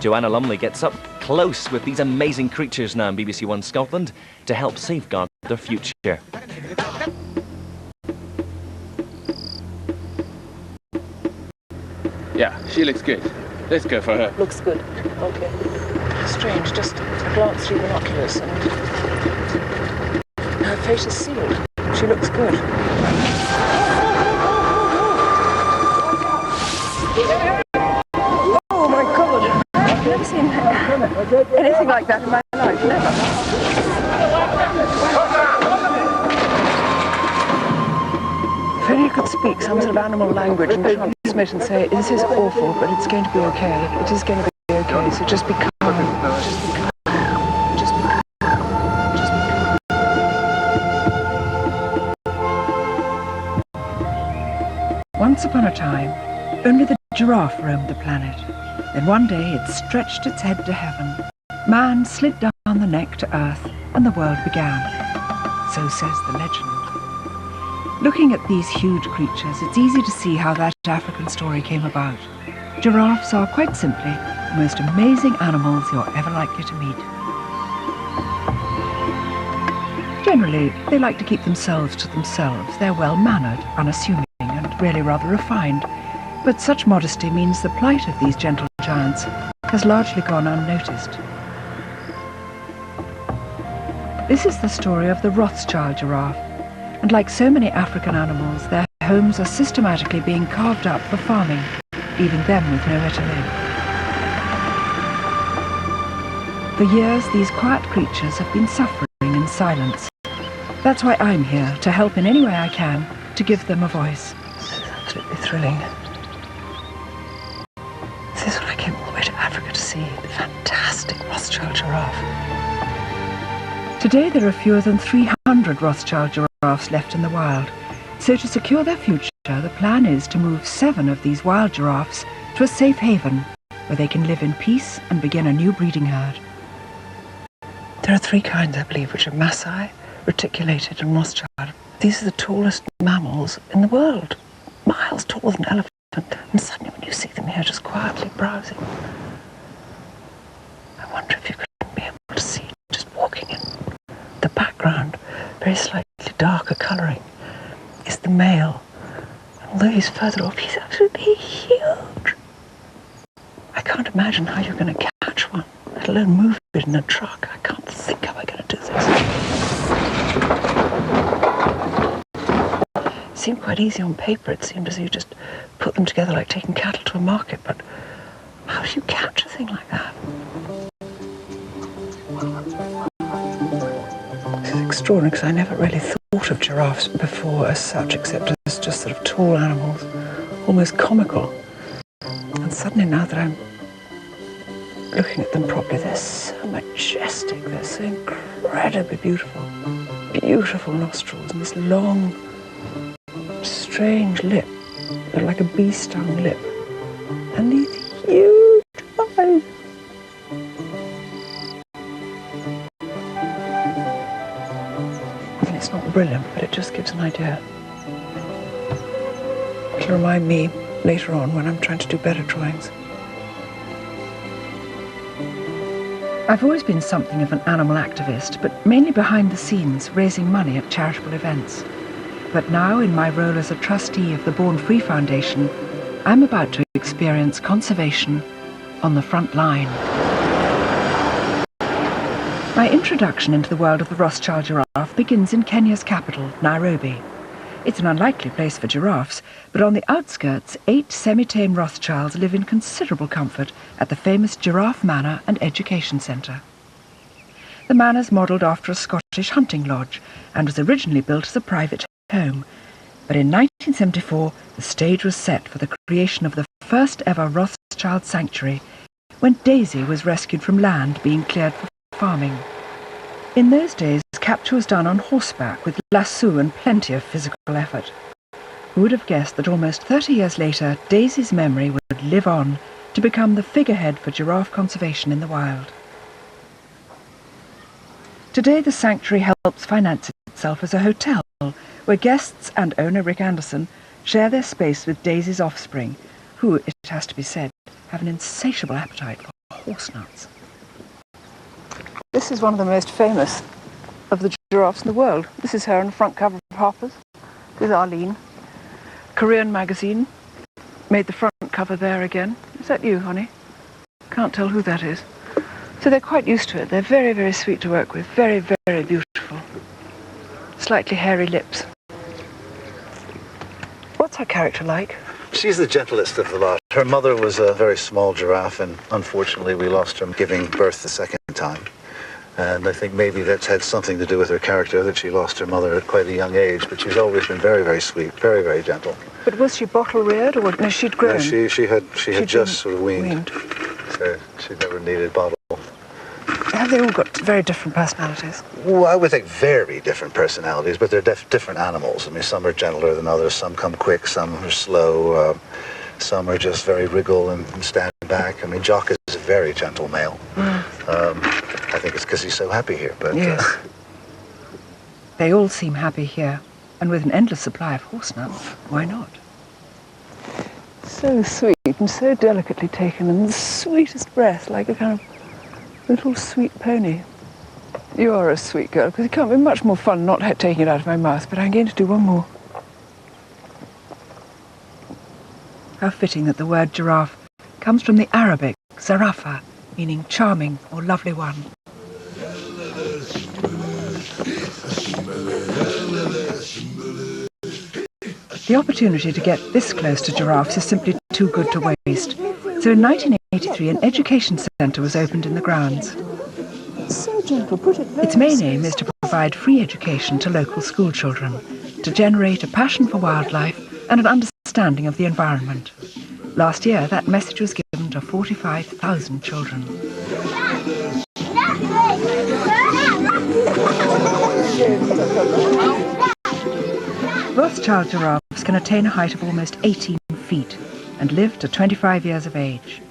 Joanna Lumley gets up close with these amazing creatures now in BBC One Scotland to help safeguard their future. Yeah, she looks good. Let's go for her. Looks good. Okay. Strange, just a glance through binoculars and her face is sealed. She looks good. Oh my God! I've never seen anything like that in my life, never. If only you could speak some sort of animal language and transmit and say, this is awful, but it's going to be okay. It is going to be okay, so just be calm. Just be calm. Just be calm. Just be calm. Once upon a time, only the giraffe roamed the planet. Then one day it stretched its head to heaven. Man slid down the neck to earth, and the world began. So says the legend. Looking at these huge creatures, it's easy to see how that African story came about. Giraffes are, quite simply, the most amazing animals you're ever likely to meet. Generally, they like to keep themselves to themselves. They're well-mannered, unassuming, and really rather refined. But such modesty means the plight of these gentle giants has largely gone unnoticed. This is the story of the Rothschild giraffe. And like so many African animals, their homes are systematically being carved up for farming, leaving them with nowhere to live. For years, these quiet creatures have been suffering in silence. That's why I'm here, to help in any way I can, to give them a voice. This is absolutely thrilling. This is what I came all the way to Africa to see, the fantastic Rothschild giraffe. Today there are fewer than 300 Rothschild giraffes left in the wild. So to secure their future, the plan is to move 7 of these wild giraffes to a safe haven where they can live in peace and begin a new breeding herd. There are 3 kinds, I believe, which are Maasai, reticulated and Rothschild. These are the tallest mammals in the world, miles taller than an elephant. And suddenly when you see them here just quietly browsing, I wonder if you could be able to see, just walking in the background, very slightly darker colouring, is the male. And although he's further off, he's absolutely huge. I can't imagine how you're going to catch one, let alone move it in a truck. I can't think how I'm going to do this. It seemed quite easy on paper. It seemed as though you just put them together like taking cattle to a market, but how do you catch a thing like that? This is extraordinary because I never really thought of giraffes before as such, except as just sort of tall animals, almost comical. And suddenly now that I'm looking at them properly, they're so majestic, they're so incredibly beautiful. Beautiful nostrils and this long, strange lip, like a bee-stung lip. And these huge eyes. It's not brilliant, but it just gives an idea. It'll remind me later on when I'm trying to do better drawings. I've always been something of an animal activist, but mainly behind the scenes, raising money at charitable events. But now, in my role as a trustee of the Born Free Foundation, I'm about to experience conservation on the front line. My introduction into the world of the Rothschild giraffe begins in Kenya's capital, Nairobi. It's an unlikely place for giraffes, but on the outskirts, 8 semi-tame Rothschilds live in considerable comfort at the famous Giraffe Manor and Education Centre. The manor's modelled after a Scottish hunting lodge and was originally built as a private home. But in 1974, the stage was set for the creation of the first ever Rothschild sanctuary, when Daisy was rescued from land being cleared for farming. In those days, capture was done on horseback with lasso and plenty of physical effort. Who would have guessed that almost 30 years later, Daisy's memory would live on to become the figurehead for giraffe conservation in the wild. Today, the sanctuary helps finance itself as a hotel, where guests and owner Rick Anderson share their space with Daisy's offspring, who, it has to be said, have an insatiable appetite for horse nuts. This is one of the most famous of the giraffes in the world. This is her on the front cover of Harper's. This is Arlene. Korean magazine made the front cover there again. Is that you, honey? Can't tell who that is. So they're quite used to it. They're very, very sweet to work with. Very, very beautiful. Slightly hairy lips. What's her character like? She's the gentlest of the lot. Her mother was a very small giraffe, and unfortunately we lost her giving birth the second time. And I think maybe that's had something to do with her character, that she lost her mother at quite a young age, but she's always been very, very sweet, very, very gentle. But was she bottle-reared, or no, she'd grown? No, she had just sort of weaned. So she never needed bottle. Have they all got very different personalities? Well, I would think very different personalities, but they're different animals. I mean, some are gentler than others, some come quick, some are slow, some are just very wriggle and stand back. I mean, Jock is a very gentle male. I think it's because he's so happy here, but... Yes. They all seem happy here, and with an endless supply of horse nuts, why not? So sweet and so delicately taken, and the sweetest breath, like a kind of little sweet pony. You are a sweet girl, because it can't be much more fun not taking it out of my mouth, but I'm going to do one more. How fitting that the word giraffe comes from the Arabic zarafa, meaning charming or lovely one. The opportunity to get this close to giraffes is simply too good to waste. So in 1983, an education centre was opened in the grounds. So gentle, its main aim is to provide free education to local school children, to generate a passion for wildlife and an understanding of the environment. Last year, that message was given to 45,000 children. Rothschild giraffes can attain a height of almost 18 feet and live to 25 years of age.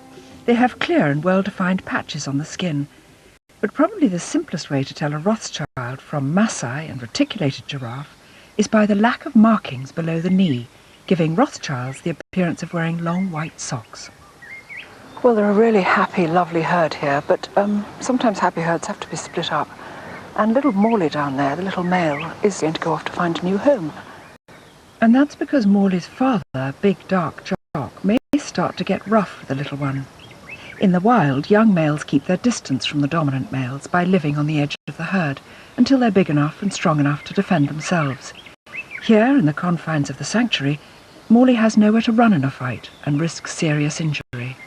They have clear and well-defined patches on the skin, but probably the simplest way to tell a Rothschild from Maasai and reticulated giraffe is by the lack of markings below the knee, giving Rothschilds the appearance of wearing long white socks. Well, they're a really happy, lovely herd here, but sometimes happy herds have to be split up. And little Morley down there, the little male, is going to go off to find a new home. And that's because Morley's father, big dark Jock, may start to get rough with the little one. In the wild, young males keep their distance from the dominant males by living on the edge of the herd until they're big enough and strong enough to defend themselves. Here, in the confines of the sanctuary, Morley has nowhere to run in a fight and risks serious injury.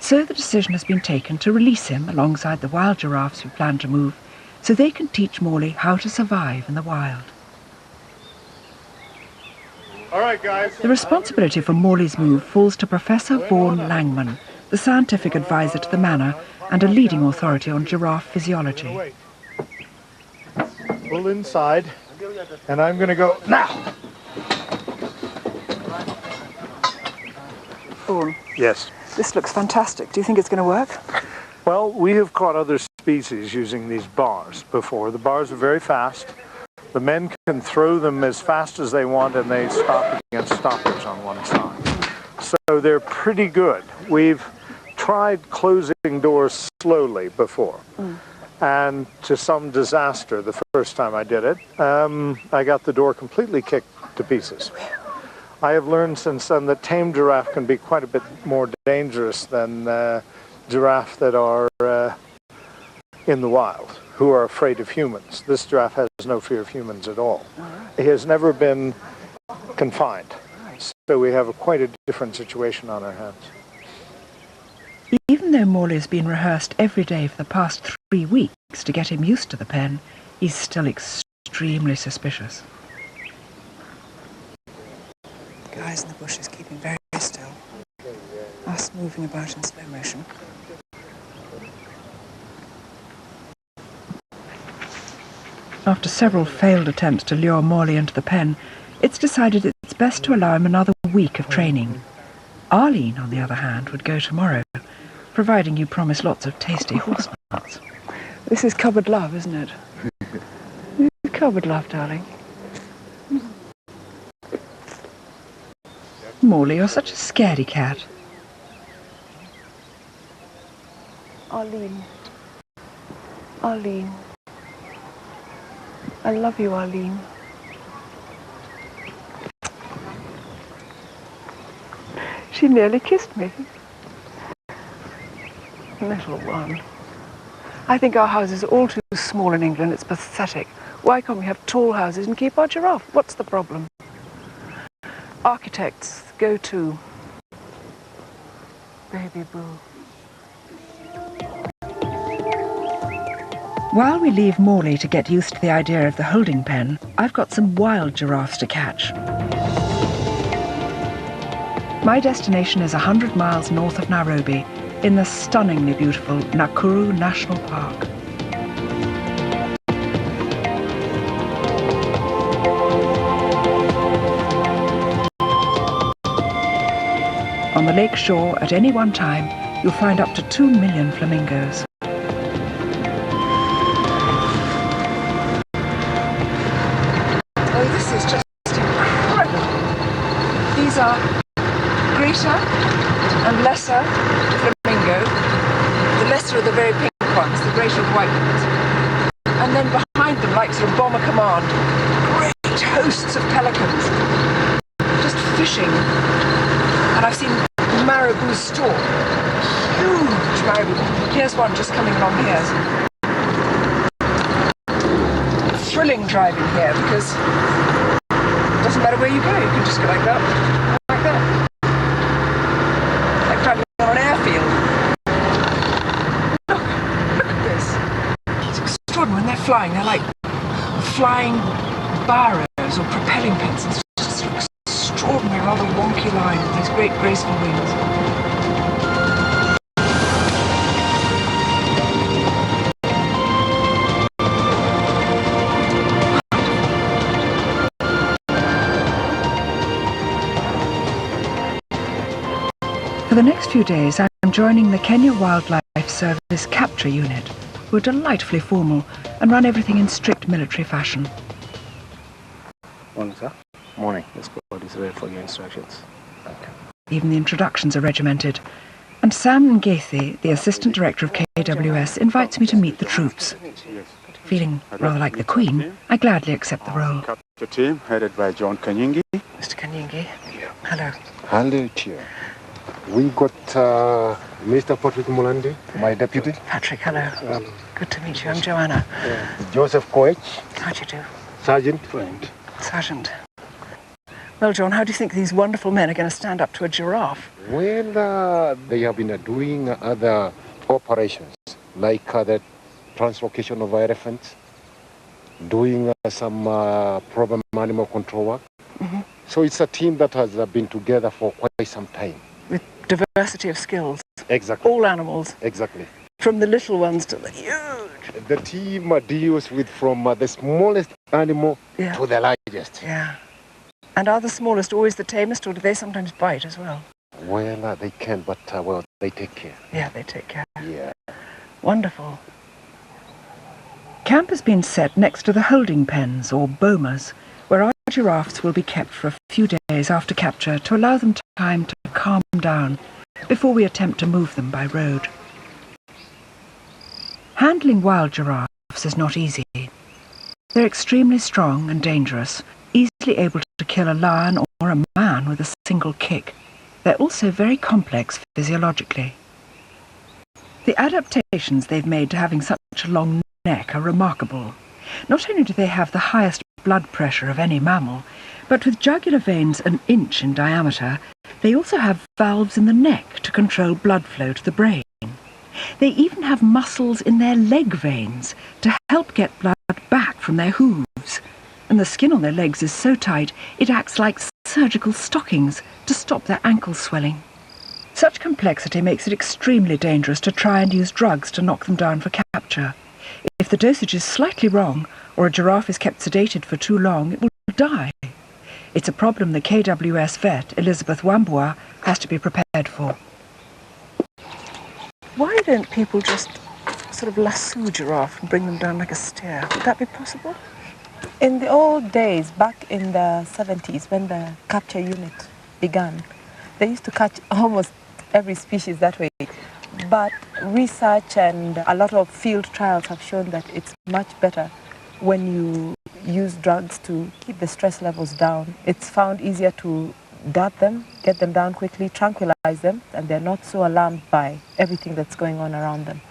So the decision has been taken to release him alongside the wild giraffes who plan to move, so they can teach Morley how to survive in the wild. All right, guys. The responsibility for Morley's move falls to Professor Vaughan Langman, the scientific advisor to the manor and a leading authority on giraffe physiology. Pull inside, and I'm going to go now. Vaughan, Yes. this looks fantastic. Do you think it's going to work? Well, we have caught other species using these bars before. The bars are very fast. The men can throw them as fast as they want, and they stop against stoppers on one side. So they're pretty good. We've tried closing doors slowly before, and to some disaster the first time I did it. I got the door completely kicked to pieces. I have learned since then that tame giraffe can be quite a bit more dangerous than giraffe that are in the wild, who are afraid of humans. This giraffe has no fear of humans at all. He has never been confined, so we have quite a different situation on our hands. Even though Morley has been rehearsed every day for the past 3 weeks to get him used to the pen, he's still extremely suspicious. Guys in the bushes keeping very still. Us moving about in slow motion. After several failed attempts to lure Morley into the pen, it's decided it's best to allow him another week of training. Arlene, on the other hand, would go tomorrow, providing you promise lots of tasty horse nuts. This is cupboard love, isn't it? Cupboard love, darling. Morley, you're such a scaredy cat. Arlene. Arlene. I love you, Arlene. She nearly kissed me. Little one. I think our houses are all too small in England. It's pathetic. Why can't we have tall houses and keep our giraffe? What's the problem? Architects, go to. Baby boo. While we leave Morley to get used to the idea of the holding pen, I've got some wild giraffes to catch. My destination is 100 miles north of Nairobi, in the stunningly beautiful Nakuru National Park. On the lake shore, at any one time, you'll find up to 2 million flamingos. Oh, this is just incredible. These are greater and lesser flamingo. The lesser are the very pink ones, the greater are white ones. And then behind them, like sort of bomber command, great hosts of pelicans, just fishing. And I've seen marabous stork, huge marabou. Here's one just coming along here. Thrilling driving here because it doesn't matter where you go, you can just go like that, like that. Like driving on an airfield. Look at this. It's extraordinary when they're flying. They're like flying barrows or propelling pins. It's just sort of extraordinary, rather wonky line with these great graceful wings. For the next few days, I'm joining the Kenya Wildlife Service Capture Unit, who are delightfully formal and run everything in strict military fashion. Morning, sir. Morning. This board is ready for your instructions. Okay. Even the introductions are regimented. And Sam Ngethi, the Assistant Director of KWS, invites me to meet the troops. Feeling rather like the Queen, I gladly accept the role. Capture team headed by John Kanyingi. Mr. Kanyingi, hello. Hello, Chair. We got Mr. Patrick Mulandi, my deputy. Patrick, hello. Good to meet you. I'm Joanna. Joseph Koech. How do you do? Sergeant. Sergeant. Well, John, how do you think these wonderful men are going to stand up to a giraffe? Well, they have been doing other operations, like the translocation of elephants, doing some problem animal control work. Mm-hmm. So it's a team that has been together for quite some time. With diversity of skills. Exactly. All animals. Exactly. From the little ones to the huge. The team deals with from the smallest animal to the largest. Yeah. And are the smallest always the tamest, or do they sometimes bite as well? Well, they can, but, well, they take care. Yeah, they take care. Yeah. Wonderful. Camp has been set next to the holding pens, or bomas, where our giraffes will be kept for a few days after capture to allow them time to calm down before we attempt to move them by road. Handling wild giraffes is not easy. They're extremely strong and dangerous, easily able to kill a lion or a man with a single kick. They're also very complex physiologically. The adaptations they've made to having such a long neck are remarkable. Not only do they have the highest blood pressure of any mammal, but with jugular veins an inch in diameter, they also have valves in the neck to control blood flow to the brain. They even have muscles in their leg veins to help get blood back from their hooves. And the skin on their legs is so tight it acts like surgical stockings to stop their ankles swelling. Such complexity makes it extremely dangerous to try and use drugs to knock them down for capture. If the dosage is slightly wrong, or a giraffe is kept sedated for too long, it will die. It's a problem the KWS vet, Elizabeth Wambua, has to be prepared for. Why don't people just sort of lasso a giraffe and bring them down like a steer? Would that be possible? In the old days, back in the 70s, when the capture unit began, they used to catch almost every species that way. But research and a lot of field trials have shown that it's much better when you use drugs to keep the stress levels down. It's found easier to dart them, get them down quickly, tranquilize them, and they're not so alarmed by everything that's going on around them.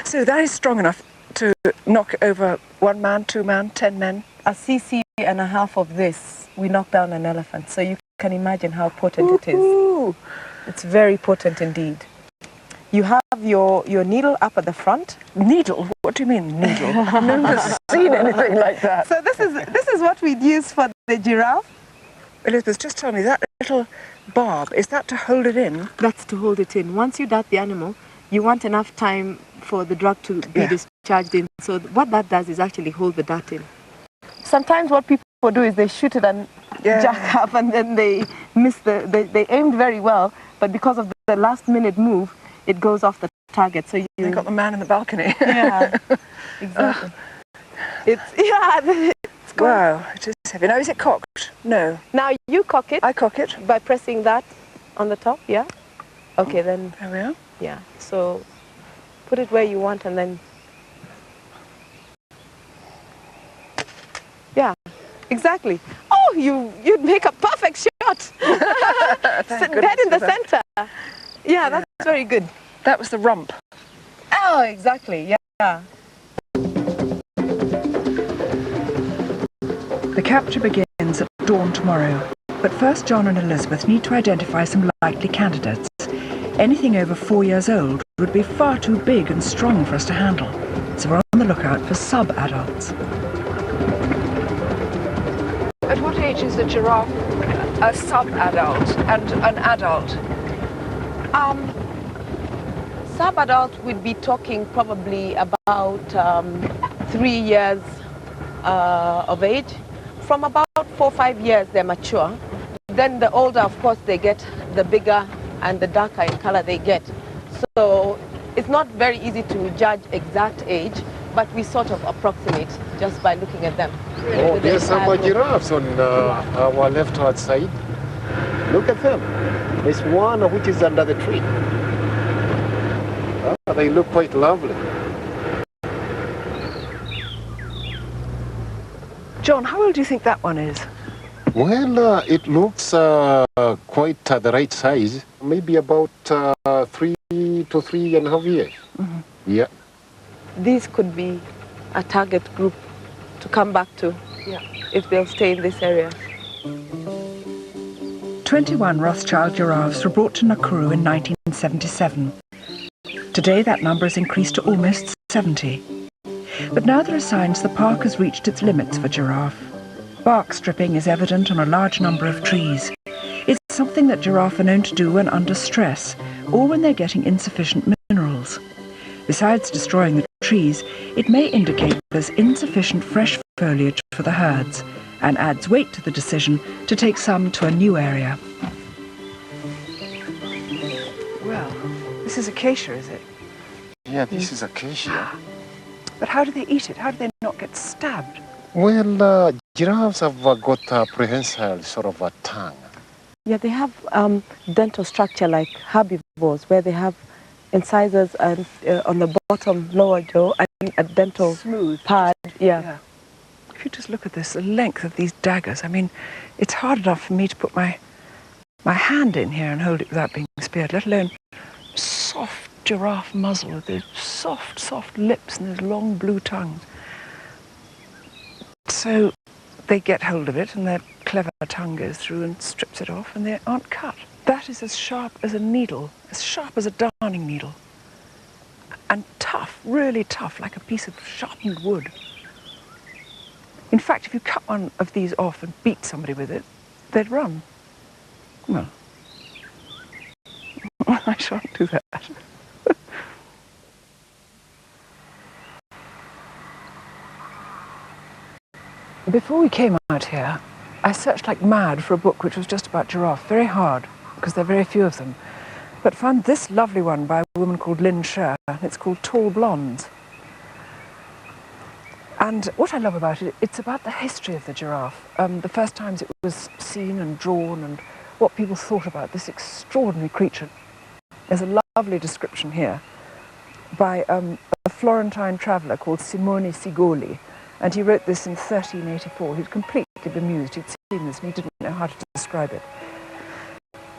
So that is strong enough to knock over 1 man, 2 men, 10 men? A cc and a half of this, we knock down an elephant. So you can imagine how potent it is. It's very potent indeed. You have your needle up at the front. Needle? What do you mean, needle? I've never seen anything like that. So this is what we'd use for the giraffe. Elizabeth, just tell me, that little barb, is that to hold it in? That's to hold it in. Once you dart the animal, you want enough time for the drug to be discharged in. So what that does is actually hold the dart in. Sometimes what people do is they shoot it and jack up, and then they miss they aimed very well, but because of the last minute move, it goes off the target. So you got the man in the balcony. Yeah, exactly. It's wow, it is heavy. Now, is it cocked? No. Now you cock it. I cock it. By pressing that on the top, yeah? Okay, then. There we are. Yeah, so put it where you want and then. Yeah, exactly. Oh, you'd make a perfect shot. Dead in the center. Yeah, that's very good. That was the rump. Oh, exactly, yeah. The capture begins at dawn tomorrow, but first John and Elizabeth need to identify some likely candidates. Anything over 4 years old would be far too big and strong for us to handle, so we're on the lookout for sub-adults. At what age is a giraffe a sub-adult and an adult? Sub-adult would be talking probably about 3 years of age. From about 4 or 5 years, they're mature. Then the older, of course, they get, the bigger and the darker in color they get. So it's not very easy to judge exact age, but we sort of approximate just by looking at them. Oh, there's some giraffes on our left-hand side. Look at them. There's one which is under the tree. They look quite lovely. John, how old do you think that one is? Well, it looks quite the right size. Maybe about 3 to 3.5 years. Mm-hmm. Yeah. These could be a target group to come back to if they'll stay in this area. 21 Rothschild giraffes were brought to Nakuru in 1977. Today that number has increased to almost 70. But now there are signs the park has reached its limits for giraffe. Bark stripping is evident on a large number of trees. It's something that giraffe are known to do when under stress or when they're getting insufficient minerals. Besides destroying the trees, it may indicate there's insufficient fresh foliage for the herds and adds weight to the decision to take some to a new area. Well, this is acacia, is it? Yeah, this is acacia. But how do they eat it? How do they not get stabbed? Well, giraffes have got a prehensile sort of a tongue. Yeah, they have dental structure like herbivores, where they have incisors and on the bottom lower jaw and a dental smooth pad. Yeah. If you just look at this, the length of these daggers, I mean, it's hard enough for me to put my hand in here and hold it without being speared, let alone soft giraffe muzzle with those soft lips and those long blue tongues. So they get hold of it and their clever tongue goes through and strips it off and they aren't cut. That is as sharp as a needle, as sharp as a darning needle. And tough, really tough, like a piece of sharpened wood. In fact, if you cut one of these off and beat somebody with it, they'd run. Well, I shan't do that. Before we came out here, I searched like mad for a book which was just about giraffe. Very hard, because there are very few of them. But found this lovely one by a woman called Lynn Sher. It's called Tall Blondes. And what I love about it, it's about the history of the giraffe. The first times it was seen and drawn and what people thought about this extraordinary creature. There's a lovely description here by a Florentine traveller called Simone Sigoli, and he wrote this in 1384. He'd completely bemused. He'd seen this and he didn't know how to describe it.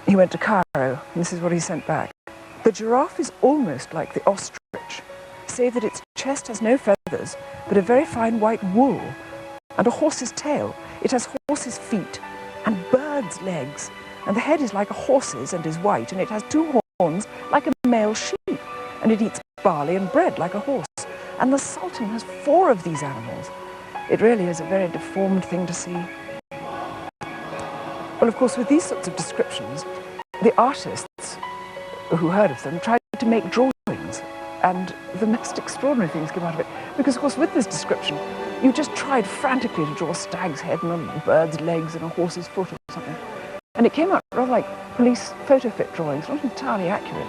He went to Cairo, and this is what he sent back. The giraffe is almost like the ostrich, save that its chest has no feathers, but a very fine white wool, and a horse's tail. It has horse's feet and bird's legs, and the head is like a horse's and is white, and it has 2 horns like a male sheep, and it eats barley and bread like a horse. And the Sultan has 4 of these animals. It really is a very deformed thing to see. Well, of course, with these sorts of descriptions, the artists who heard of them tried to make drawings, and the most extraordinary things came out of it. Because, of course, with this description, you just tried frantically to draw a stag's head and a bird's legs and a horse's foot or something. And it came out rather like police photo fit drawings, not entirely accurate.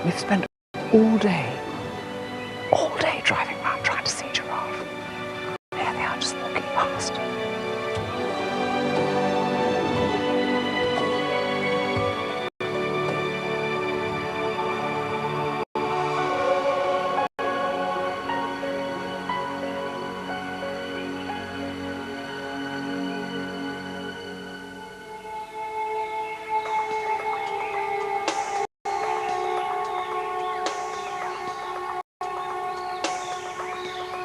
We've spent all day driving around trying to see giraffe. Here they are just walking past.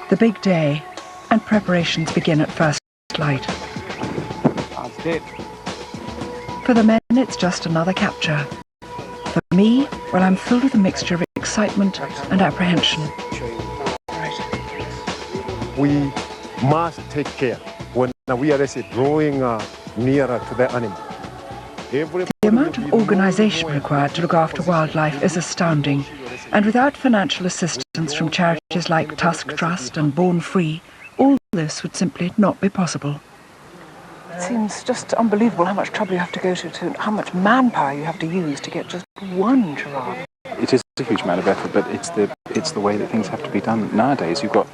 The big day, and preparations begin at first light. For the men, it's just another capture. For me, well, I'm filled with a mixture of excitement and apprehension. We must take care when we are drawing nearer to the animal. The amount of organisation required to look after wildlife is astounding, and without financial assistance from charities like Tusk Trust and Born Free, all this would simply not be possible. It seems just unbelievable how much trouble you have to go to how much manpower you have to use to get just one giraffe. It is a huge amount of effort, but it's the way that things have to be done nowadays. You've got,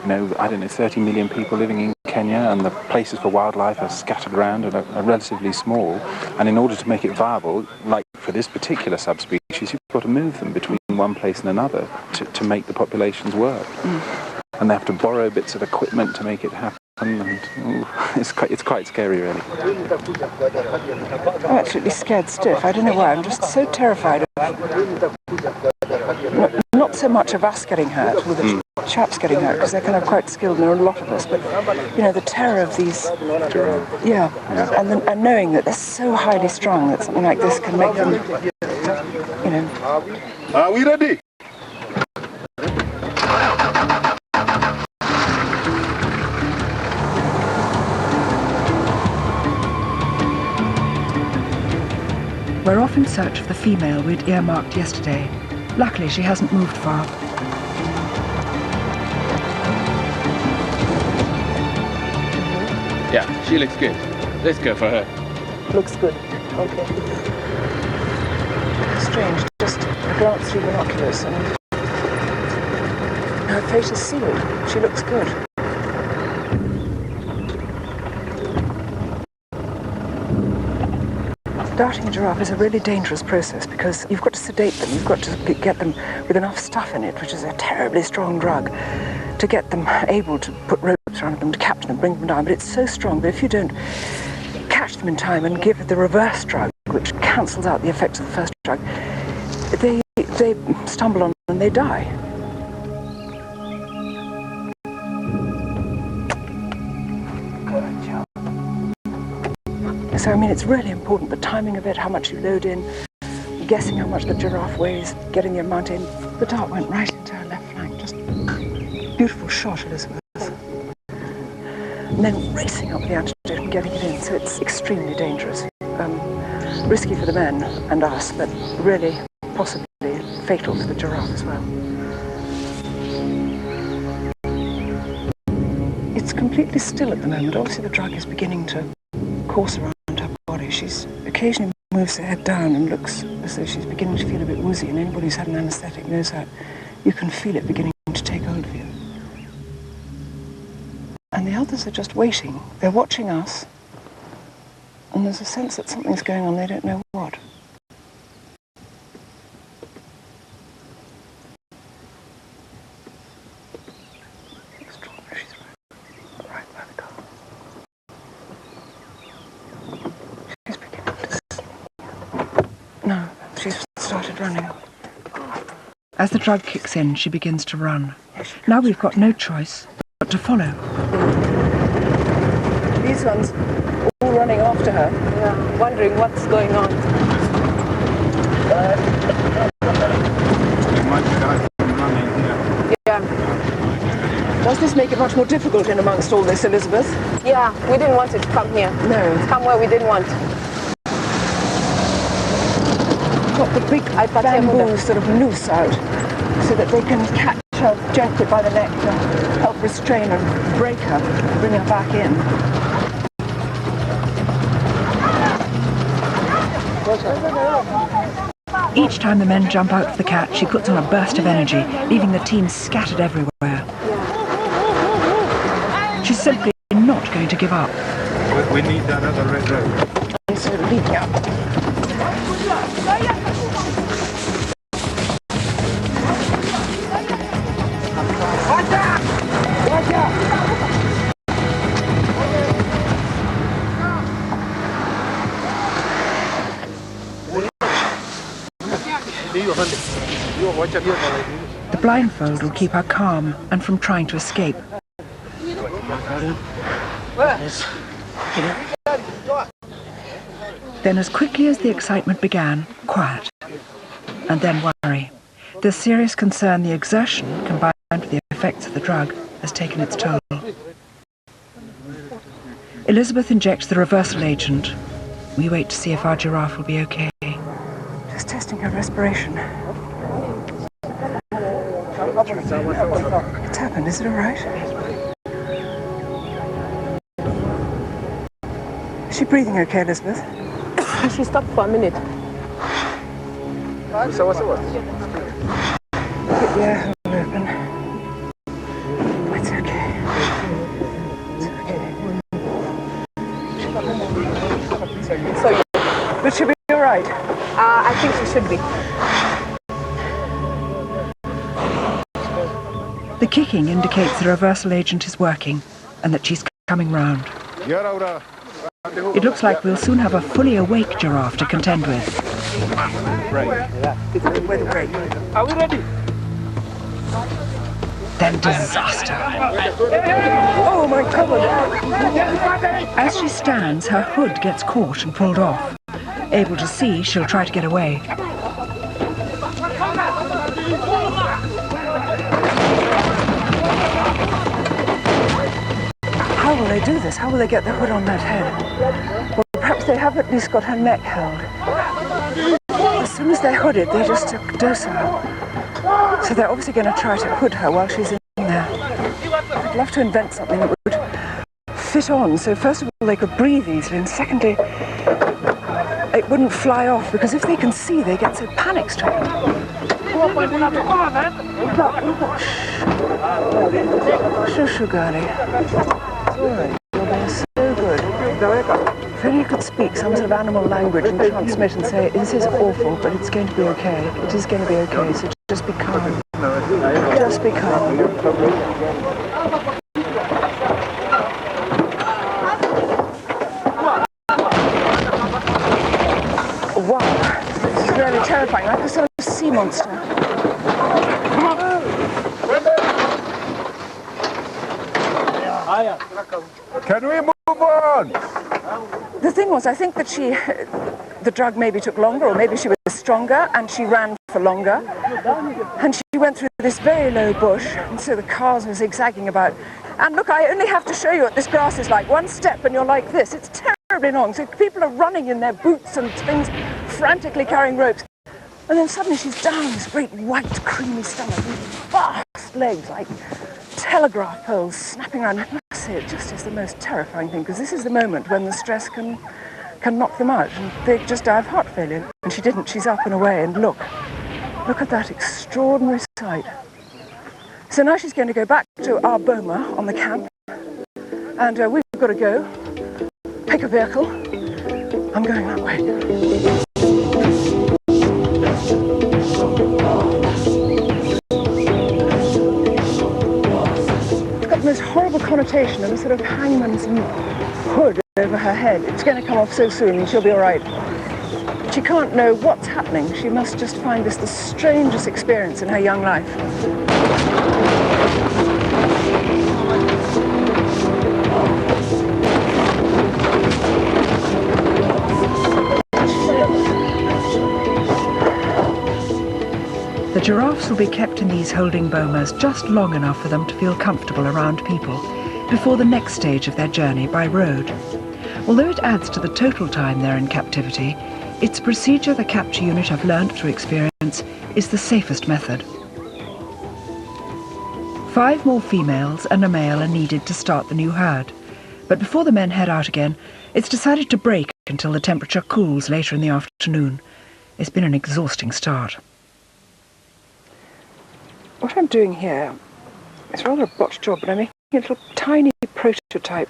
30 million people living in Kenya, and the places for wildlife are scattered around and are relatively small. And in order to make it viable, like for this particular subspecies, you've got to move them between one place and another to make the populations work. And they have to borrow bits of equipment to make it happen. And it's quite scary, really. I'm absolutely scared stiff. I don't know why. I'm just so terrified of not so much of us getting hurt, or the chaps getting hurt, because they're kind of quite skilled, and there are a lot of us, but, the terror of these... Yeah. And knowing that they're so highly strung that something like this can make them, Are we ready? We're off in search of the female we'd earmarked yesterday. Luckily, she hasn't moved far. Yeah, she looks good. Let's go for her. Looks good. Okay. Strange, just a glance through binoculars and her face is sealed. She looks good. Darting a giraffe is a really dangerous process because you've got to sedate them, you've got to get them with enough stuff in it, which is a terribly strong drug, to get them able to put ropes around them, to capture them, bring them down. But it's so strong that if you don't catch them in time and give the reverse drug, which cancels out the effects of the first drug, they stumble on and they die. So, it's really important, the timing of it, how much you load in, guessing how much the giraffe weighs, getting the amount in. The dart went right into her left flank, just beautiful shot, Elizabeth. And then racing up the antidote and getting it in, so it's extremely dangerous. Risky for the men and us, but really possibly fatal for the giraffe as well. It's completely still at the moment. Obviously the drug is beginning to course around her body. She's occasionally moves her head down and looks as though she's beginning to feel a bit woozy, and anybody who's had an anaesthetic knows that. You can feel it beginning to take hold of you. And the others are just waiting. They're watching us, and there's a sense that something's going on, they don't know what. Extraordinary, she's right by the car. She's beginning to sleep. No, she's started running. As the drug kicks in, she begins to run. Now we've got no choice but to follow. These ones all running after her. Yeah, wondering what's going on. Yeah. Does this make it much more difficult in amongst all this, Elizabeth? Yeah, we didn't want it to come here. No. Come where we didn't want. Got the big bamboo sort of noose out so that they can catch her gently by the neck to help restrain and break her, bring her back in. Each time the men jump out for the cat, she puts on a burst of energy, leaving the team scattered everywhere. She's simply not going to give up. We need another red road. And so leading up. The blindfold will keep her calm and from trying to escape. Then as quickly as the excitement began, quiet. And then worry. The serious concern the exertion, combined with the effects of the drug, has taken its toll. Elizabeth injects the reversal agent. We wait to see if our giraffe will be okay. Just testing her respiration. It's happened, is it all right? Is she breathing okay, Elizabeth? She stopped for a minute. Keep the air hole open. It's okay. It's okay. So yeah. But she'll be all right. I think she should be. The kicking indicates the reversal agent is working and that she's coming round. It looks like we'll soon have a fully awake giraffe to contend with. Are we ready? Then disaster. Oh my God! As she stands, her hood gets caught and pulled off. Able to see, she'll try to get away. How will they do this? How will they get the hood on that head? Well, perhaps they have at least got her neck held. As soon as they're hooded, they just dose her. So they're obviously going to try to hood her while she's in there. I'd love to invent something that would fit on. So first of all, they could breathe easily, and secondly, it wouldn't fly off, because if they can see, they get so panic-stricken. Shoo, girlie. It's all right. You're being so good. If only you could speak some sort of animal language and transmit and say, this is awful, but it's going to be okay. It is going to be okay, so just be calm. Just be calm. Wow, this is really terrifying, like a sort of sea monster. Can we move on? The thing was, I think that the drug maybe took longer, or maybe she was stronger, and she ran for longer. And she went through this very low bush, and so the cars were zigzagging about. And look, I only have to show you what this grass is like. One step and you're like this. It's terribly long. So people are running in their boots and things, frantically carrying ropes. And then suddenly she's down on this great white, creamy stomach with vast legs, like telegraph poles snapping around. I must say, it just is the most terrifying thing, because this is the moment when the stress can knock them out and they just die of heart failure. And she didn't. She's up and away, and look at that extraordinary sight. So now she's going to go back to our boma on the camp, and we've got to go pick a vehicle. I'm going that way. It's got the most horrible connotation of a sort of hangman's hood over her head. It's going to come off so soon and she'll be all right. She can't know what's happening. She must just find this the strangest experience in her young life. The giraffes will be kept in these holding bomas just long enough for them to feel comfortable around people before the next stage of their journey by road. Although it adds to the total time they're in captivity, its procedure the capture unit have learned through experience is the safest method. 5 more females and a male are needed to start the new herd, but before the men head out again, it's decided to break until the temperature cools later in the afternoon. It's been an exhausting start. What I'm doing here is rather a botched job, but I'm making a little tiny prototype,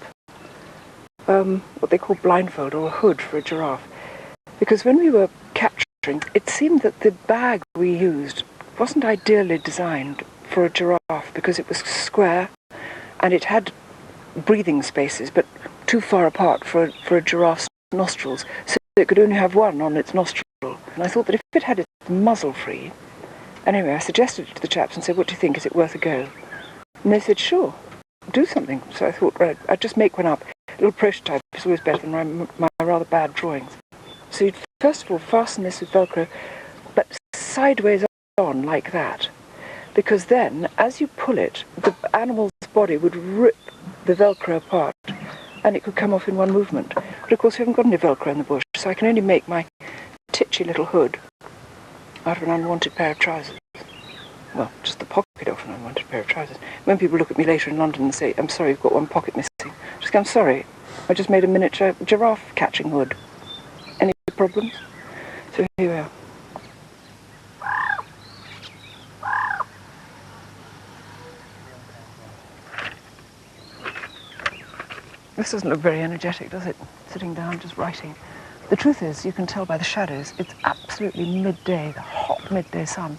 what they call blindfold or a hood for a giraffe. Because when we were capturing, it seemed that the bag we used wasn't ideally designed for a giraffe because it was square and it had breathing spaces, but too far apart for a giraffe's nostrils, so it could only have one on its nostril. And I thought that if it had its muzzle free, anyway, I suggested it to the chaps and said, what do you think, is it worth a go? And they said, sure, do something. So I thought, right, I'd just make one up. A little prototype is always better than my rather bad drawings. So you'd first of all fasten this with Velcro, but sideways on like that. Because then, as you pull it, the animal's body would rip the Velcro apart and it could come off in one movement. But of course we haven't got any Velcro in the bush, so I can only make my titchy little hood out of an unwanted pair of trousers. Well, just the pocket of an unwanted pair of trousers. When people look at me later in London and say, I'm sorry, you've got one pocket missing, just go, I'm sorry, I just made a miniature giraffe catching hood. Any problems? So here we are. This doesn't look very energetic, does it? Sitting down, just writing. The truth is, you can tell by the shadows, it's absolutely midday, the hot midday sun.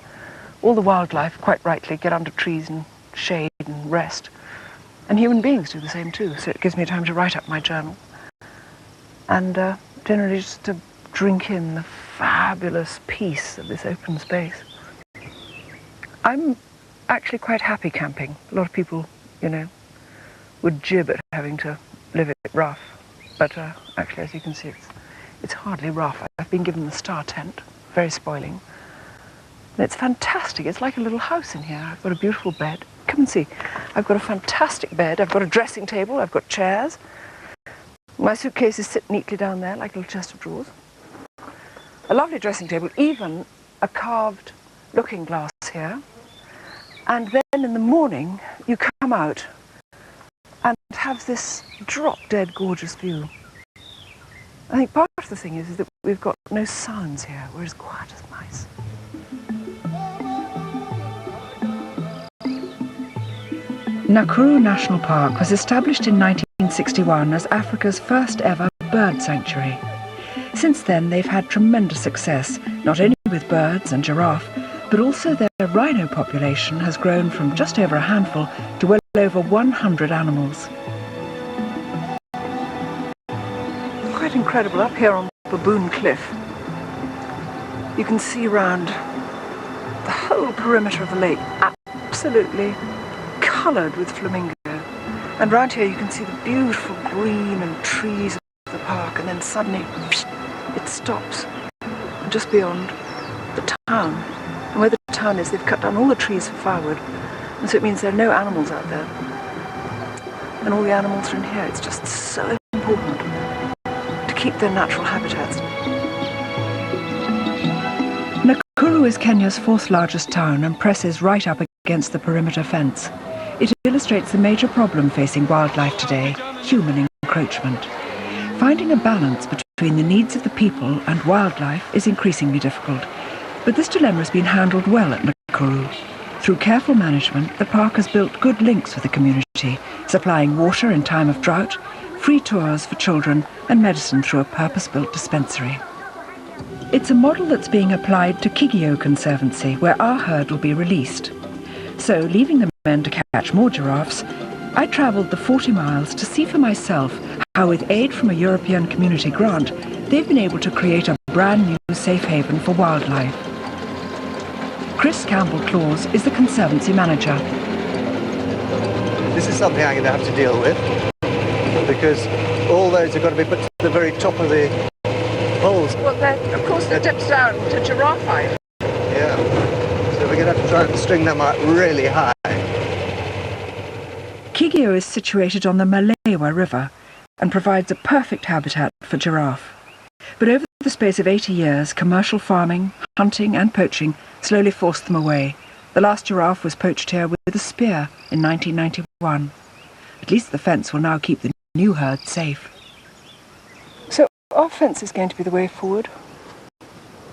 All the wildlife, quite rightly, get under trees and shade and rest. And human beings do the same too, so it gives me time to write up my journal. And generally just to drink in the fabulous peace of this open space. I'm actually quite happy camping. A lot of people, you know, would jib at having to live it rough. But actually, as you can see, it's hardly rough. I've been given the star tent, very spoiling. And it's fantastic. It's like a little house in here. I've got a beautiful bed. Come and see. I've got a fantastic bed. I've got a dressing table. I've got chairs. My suitcases sit neatly down there like a little chest of drawers. A lovely dressing table, even a carved looking glass here. And then in the morning, you come out and have this drop-dead gorgeous view. I think part of the thing is that we've got no sounds here. We're as quiet as mice. Nakuru National Park was established in 1961 as Africa's first ever bird sanctuary. Since then, they've had tremendous success, not only with birds and giraffe, but also their rhino population has grown from just over a handful to well over 100 animals. Quite incredible. Up here on Baboon Cliff, you can see round the whole perimeter of the lake, absolutely coloured with flamingo. And round here you can see the beautiful green and trees of the park, and then suddenly it stops just beyond the town. And where the town is, they've cut down all the trees for firewood, and so it means there are no animals out there. And all the animals are in here. It's just so important to keep their natural habitats. Nakuru is Kenya's 4th largest town and presses right up against the perimeter fence. It illustrates demonstrates the major problem facing wildlife today, human encroachment. Finding a balance between the needs of the people and wildlife is increasingly difficult, but this dilemma has been handled well at Nakuru. Through careful management, the park has built good links with the community, supplying water in time of drought, free tours for children and medicine through a purpose-built dispensary. It's a model that's being applied to Kigio Conservancy, where our herd will be released. So, leaving the men to catch more giraffes, I travelled the 40 miles to see for myself how, with aid from a European Community grant, they've been able to create a brand new safe haven for wildlife. Chris Campbell-Claus is the Conservancy manager. This is something I'm going to have to deal with, because all those have got to be put to the very top of the poles. Well, of course, it dips down to giraffe height. Yeah. So we're going to have to try and string them up really high. Kigio is situated on the Malewa River and provides a perfect habitat for giraffe. But over the space of 80 years, commercial farming, hunting and poaching slowly forced them away. The last giraffe was poached here with a spear in 1991. At least the fence will now keep the new herd safe. So our fence is going to be the way forward?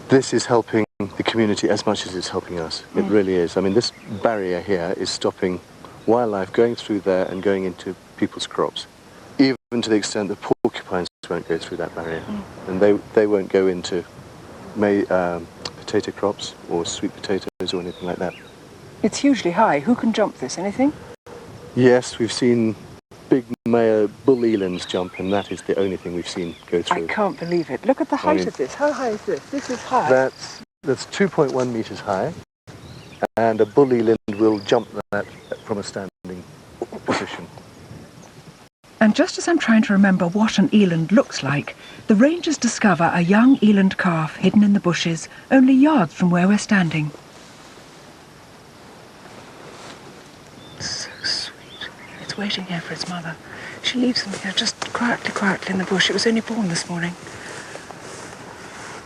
This is helping the community as much as it's helping us. It really is. I mean, this barrier here is stopping wildlife going through there and going into people's crops, even to the extent that porcupines won't go through that barrier. And they won't go into potato crops or sweet potatoes or anything like that. It's hugely high. Who can jump this? Anything? Yes, we've seen big male bull elands jump, and that is the only thing we've seen go through. I can't believe it. Look at the height of this. How high is this? This is high. That's 2.1 meters high, and a bull eland will jump that from a standing position. And just as I'm trying to remember what an eland looks like, the rangers discover a young eland calf hidden in the bushes only yards from where we're standing. So sweet. It's waiting here for its mother. She leaves them here just quietly in the bush. It was only born this morning.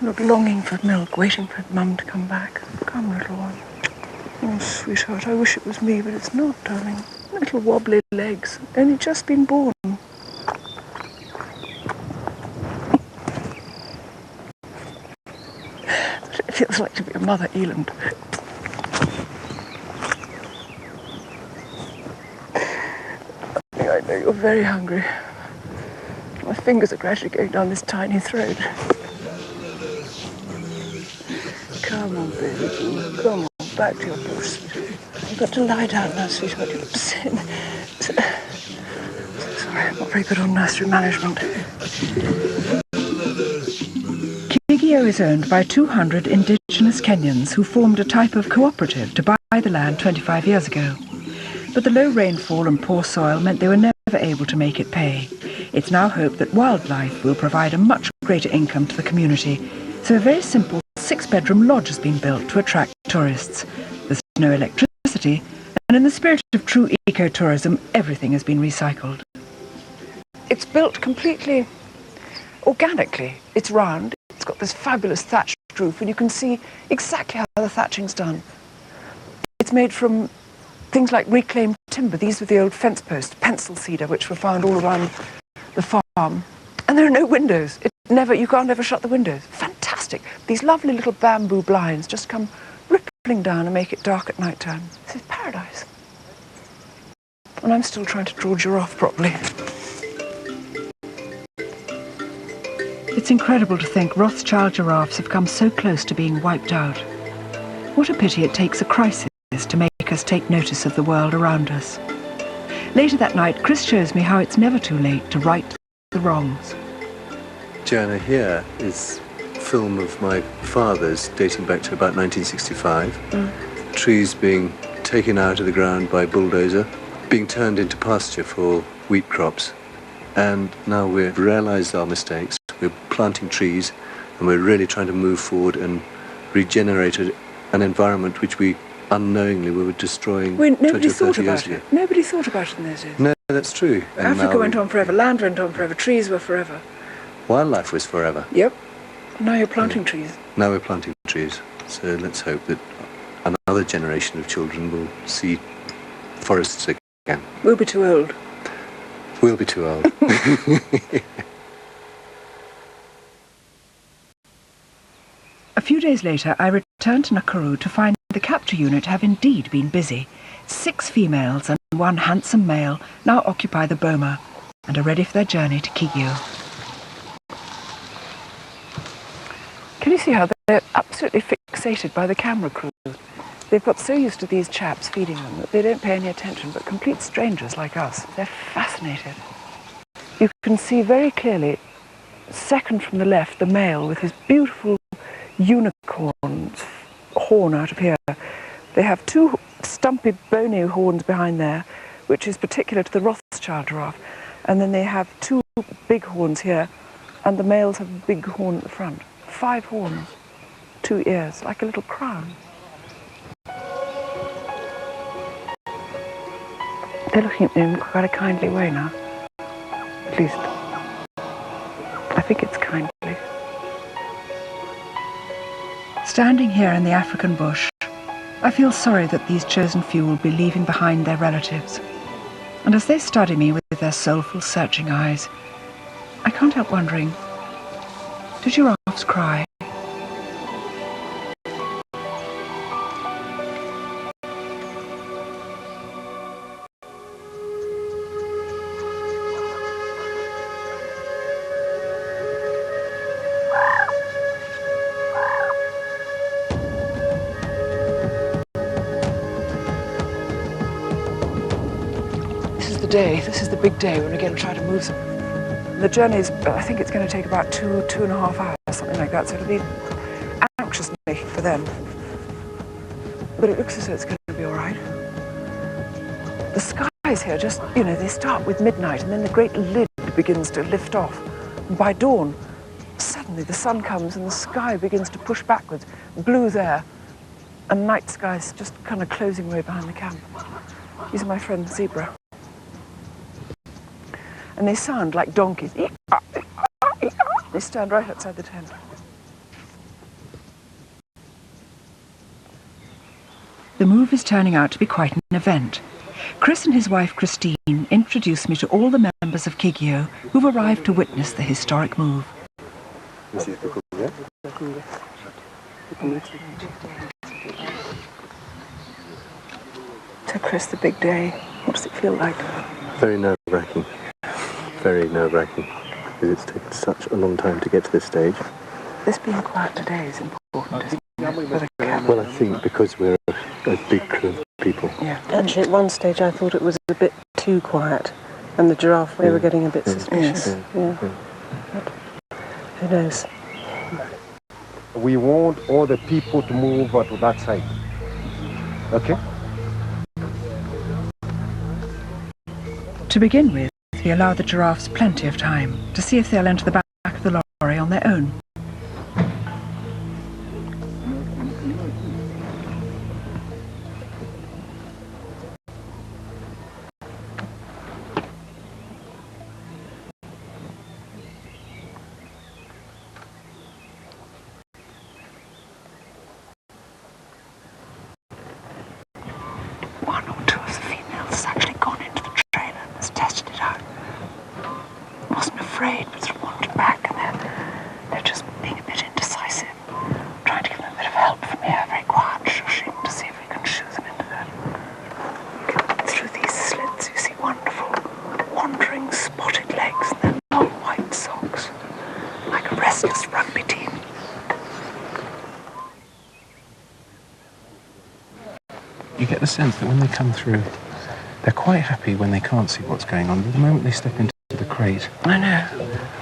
Look, longing for milk, waiting for Mum to come back. Come, little one. Oh, sweetheart, I wish it was me, but it's not, darling. Little wobbly legs, only just been born. It feels like to be a mother eland. I know you're very hungry. My fingers are gradually going down this tiny throat. Come on, baby. Come on, back to your bush, sweetheart. You've got to lie down now, sweetheart. Sorry, I'm not very good on nursery management. Kigio is owned by 200 indigenous Kenyans who formed a type of cooperative to buy the land 25 years ago. But the low rainfall and poor soil meant they were never able to make it pay. It's now hoped that wildlife will provide a much greater income to the community. So a very simple 6-bedroom lodge has been built to attract tourists. There's no electricity, and in the spirit of true ecotourism, everything has been recycled. It's built completely organically. It's round, it's got this fabulous thatched roof, and you can see exactly how the thatching's done. It's made from things like reclaimed timber. These were the old fence posts, pencil cedar, which were found all around the farm. And there are no windows. You can't ever shut the windows. Fantastic. These lovely little bamboo blinds just come rippling down and make it dark at night time. This is paradise. And I'm still trying to draw giraffe properly. It's incredible to think Rothschild giraffes have come so close to being wiped out. What a pity it takes a crisis to make us take notice of the world around us. Later that night, Chris shows me how it's never too late to right the wrongs. Joanna, here is film of my father's dating back to about 1965. Trees being taken out of the ground by bulldozer, being turned into pasture for wheat crops. And now we've realised our mistakes. We're planting trees and we're really trying to move forward and regenerate an environment which we unknowingly we were destroying 20 or 30 years ago. Nobody thought about it in those days. No, that's true. And Africa went on forever, land went on forever, trees were forever. Wildlife was forever. Yep. Now you're planting trees. Now we're planting trees. So let's hope that another generation of children will see forests again. We'll be too old. We'll be too old. A few days later, I returned to Nakuru to find the capture unit have indeed been busy. 6 females and 1 handsome male now occupy the boma and are ready for their journey to Kigyo. Can you see how they're absolutely fixated by the camera crew? They've got so used to these chaps feeding them that they don't pay any attention, but complete strangers like us. They're fascinated. You can see very clearly, second from the left, the male with his beautiful unicorn horn out of here. They have 2 stumpy, bony horns behind there, which is particular to the Rothschild giraffe. And then they have 2 big horns here, and the males have a big horn at the front. 5 horns, 2 ears, like a little crown. They're looking at me in quite a kindly way now. At least, I think it's kindly. Standing here in the African bush, I feel sorry that these chosen few will be leaving behind their relatives. And as they study me with their soulful, searching eyes, I can't help wondering, do giraffes cry? This is the big day when we're going to try to move them. The journey's, I think it's going to take about 2.5 hours, something like that, so it'll be anxious making for them. But it looks as though it's going to be all right. The skies here just, you know, they start with midnight and then the great lid begins to lift off. And by dawn, suddenly the sun comes and the sky begins to push backwards, blue there, and night skies just kind of closing away behind the camp. These are my friend the zebra. And they sound like donkeys. They stand right outside the tent. The move is turning out to be quite an event. Chris and his wife Christine introduced me to all the members of Kigyo who've arrived to witness the historic move. So Chris, the big day, what does it feel like? Very nerve-wracking. Very nerve-wracking, because it's taken such a long time to get to this stage. This being quiet today is important, isn't it? Well, I think because we're a big crew of people. Yeah. Actually, at one stage I thought it was a bit too quiet, and the giraffe, they were getting a bit suspicious. Yeah. But who knows? We want all the people to move to that side. Okay? To begin with, we allow the giraffes plenty of time to see if they'll enter the back of the lorry on their own. One or two of the females has actually gone into the trailer and has tested it out. Wasn't afraid, but sort of wandered back, and they're just being a bit indecisive. Trying to give them a bit of help from here, very quiet, shushing, to see if we can shoo them into that. Through these slits, you see wonderful, wandering, spotted legs and their long white socks, like a restless rugby team. You get the sense that when they come through, they're quite happy when they can't see what's going on. But the moment they step into the crate... I know.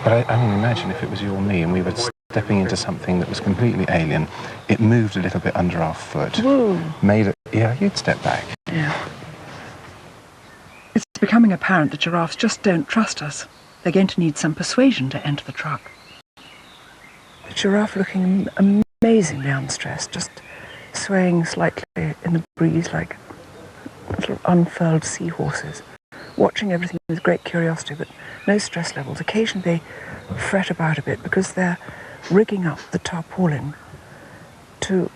But I mean, imagine if it was you or me and we were stepping into something that was completely alien. It moved a little bit under our foot. Whoa. Made it... Yeah, you'd step back. Yeah. It's becoming apparent that giraffes just don't trust us. They're going to need some persuasion to enter the truck. The giraffe looking amazingly unstressed, just swaying slightly in the breeze like little unfurled seahorses, watching everything with great curiosity, but no stress levels. Occasionally they fret about a bit because they're rigging up the tarpaulin to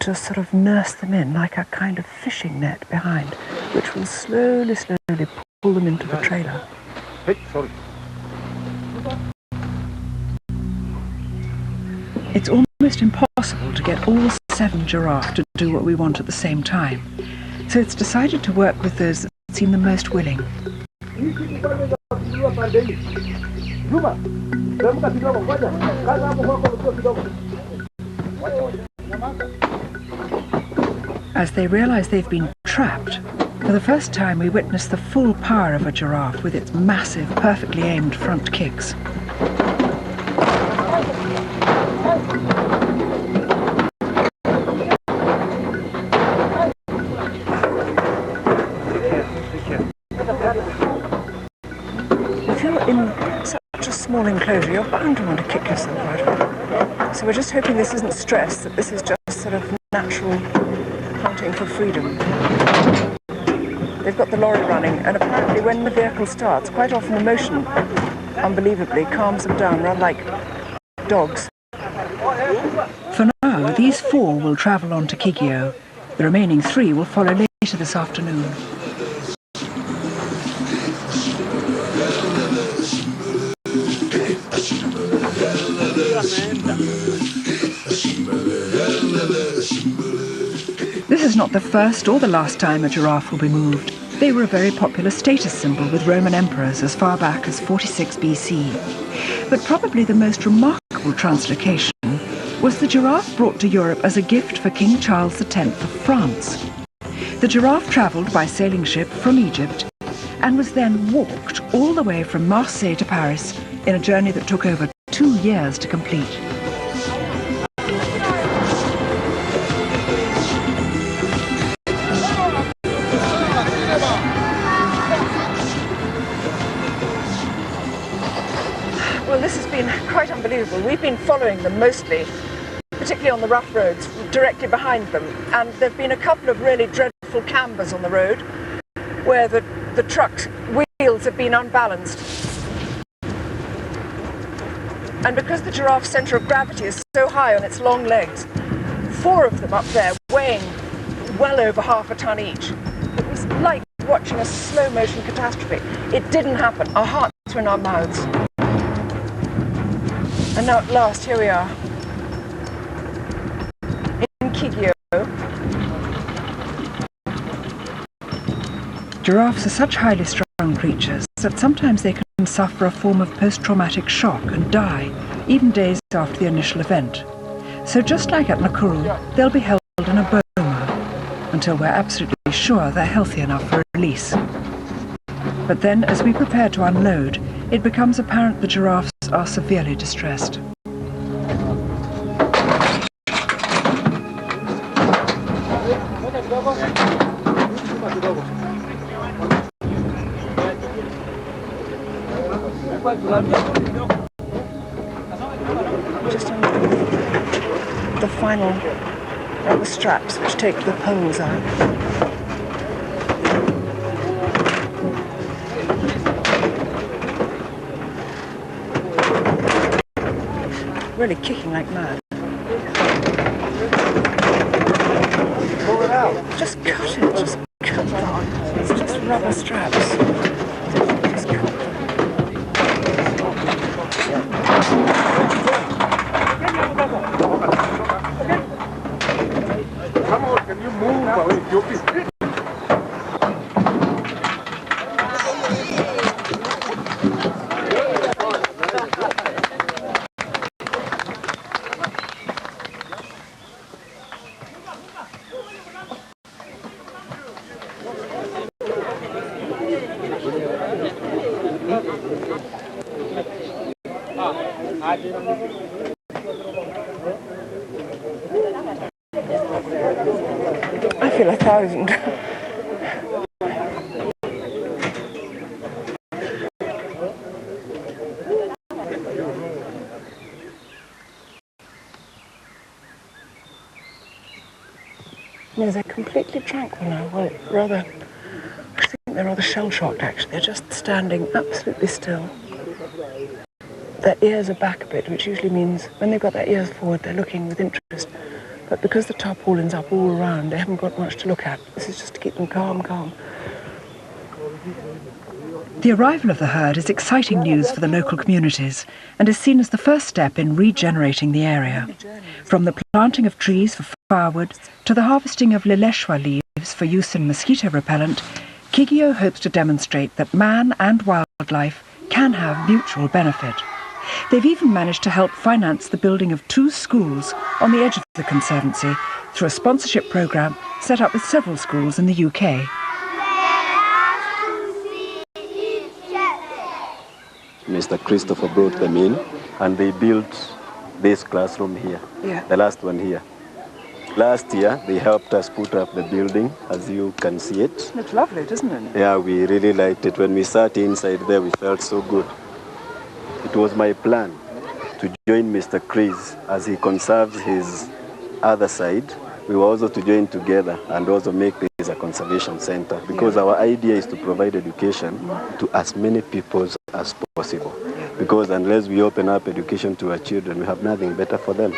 to sort of nurse them in like a kind of fishing net behind, which will slowly pull them into the trailer. Hey, sorry. It's almost impossible to get all 7 giraffes to do what we want at the same time, so it's decided to work with those that seem the most willing. As they realize they've been trapped, for the first time we witness the full power of a giraffe with its massive, perfectly aimed front kicks. If you're in such a small enclosure, you're bound to want to kick yourself out of it. So we're just hoping this isn't stress, that this is just sort of natural hunting for freedom. They've got the lorry running, and apparently when the vehicle starts, quite often the motion, unbelievably, calms them down, rather like dogs. For now, these 4 will travel on to Kigyo. The remaining 3 will follow later this afternoon. This is not the first or the last time a giraffe will be moved. They were a very popular status symbol with Roman emperors as far back as 46 BC. But probably the most remarkable translocation was the giraffe brought to Europe as a gift for King Charles X of France. The giraffe travelled by sailing ship from Egypt and was then walked all the way from Marseille to Paris in a journey that took over 2 years to complete. Well, this has been quite unbelievable. We've been following them mostly, particularly on the rough roads, directly behind them. And there have been a couple of really dreadful cambers on the road where the truck's wheels have been unbalanced. And because the giraffe's centre of gravity is so high on its long legs, 4 of them up there weighing well over half a ton each. It was like watching a slow-motion catastrophe. It didn't happen. Our hearts were in our mouths. And now at last, here we are, in Kigyo. Giraffes are such highly strung creatures that sometimes they can suffer a form of post-traumatic shock and die, even days after the initial event. So just like at Nakuru, they'll be held in a boma until we're absolutely sure they're healthy enough for release. But then, as we prepare to unload, it becomes apparent the giraffes are severely distressed. Just under the final rubber straps which take the poles out. Really kicking like mad. Pull it out. Just cut it. Just cut it. It's just rubber straps. Just cut it. Come on, can you move away your feet? I feel 1,000. No, they're completely tranquil now. Well, I think they're rather shell-shocked, actually. They're just standing absolutely still. Their ears are back a bit, which usually means when they've got their ears forward, they're looking with interest. But because the tarpaulin's up all around, they haven't got much to look at. This is just to keep them calm. The arrival of the herd is exciting news for the local communities and is seen as the first step in regenerating the area. From the planting of trees for firewood to the harvesting of lileshwa leaves for use in mosquito repellent, Kigio hopes to demonstrate that man and wildlife can have mutual benefit. They've even managed to help finance the building of 2 schools on the edge of the conservancy through a sponsorship programme set up with several schools in the UK. Mr. Christopher brought them in and they built this classroom here, the last one here. Last year, they helped us put up the building, as you can see it. It looks lovely, doesn't it? Yeah, we really liked it. When we sat inside there, we felt so good. It was my plan to join Mr. Chris as he conserves his other side. We were also to join together and also make this a conservation center, because our idea is to provide education to as many people as possible. Because unless we open up education to our children, we have nothing better for them.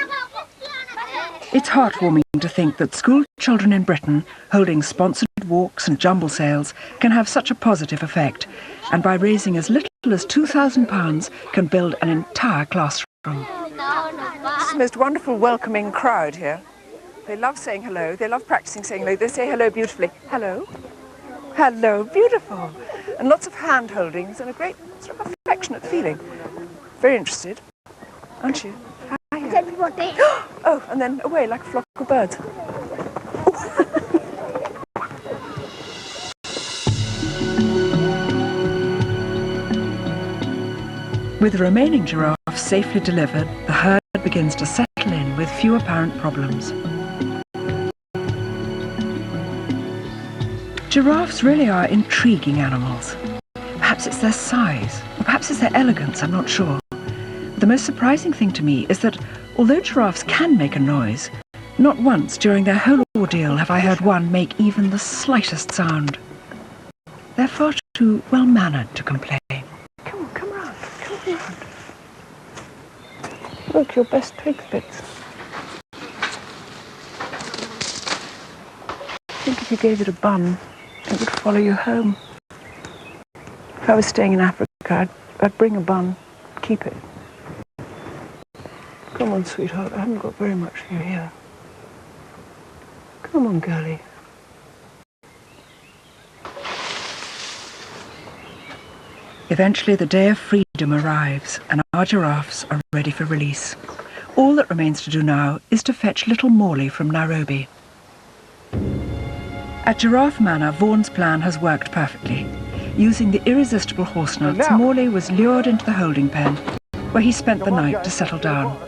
It's heartwarming to think that school children in Britain holding sponsored walks and jumble sales can have such a positive effect, and by raising as little as £2,000 can build an entire classroom. It's the most wonderful welcoming crowd here. They love saying hello, they love practicing saying hello, they say hello beautifully. Hello. Hello, beautiful. And lots of hand holdings and a great sort of affectionate feeling. Very interested, aren't you? Oh, and then away like a flock of birds. With the remaining giraffes safely delivered, the herd begins to settle in with few apparent problems. Giraffes really are intriguing animals. Perhaps it's their size, or perhaps it's their elegance, I'm not sure. The most surprising thing to me is that although giraffes can make a noise, not once during their whole ordeal have I heard one make even the slightest sound. They're far too well-mannered to complain. Come round. Look, your best twig bits. I think if you gave it a bun, it would follow you home. If I was staying in Africa, I'd bring a bun, keep it. Come on, sweetheart, I haven't got very much for you here. Come on, girlie. Eventually the day of freedom arrives and our giraffes are ready for release. All that remains to do now is to fetch little Morley from Nairobi. At Giraffe Manor, Vaughan's plan has worked perfectly. Using the irresistible horse nuts, Morley was lured into the holding pen, where he spent the night to settle down.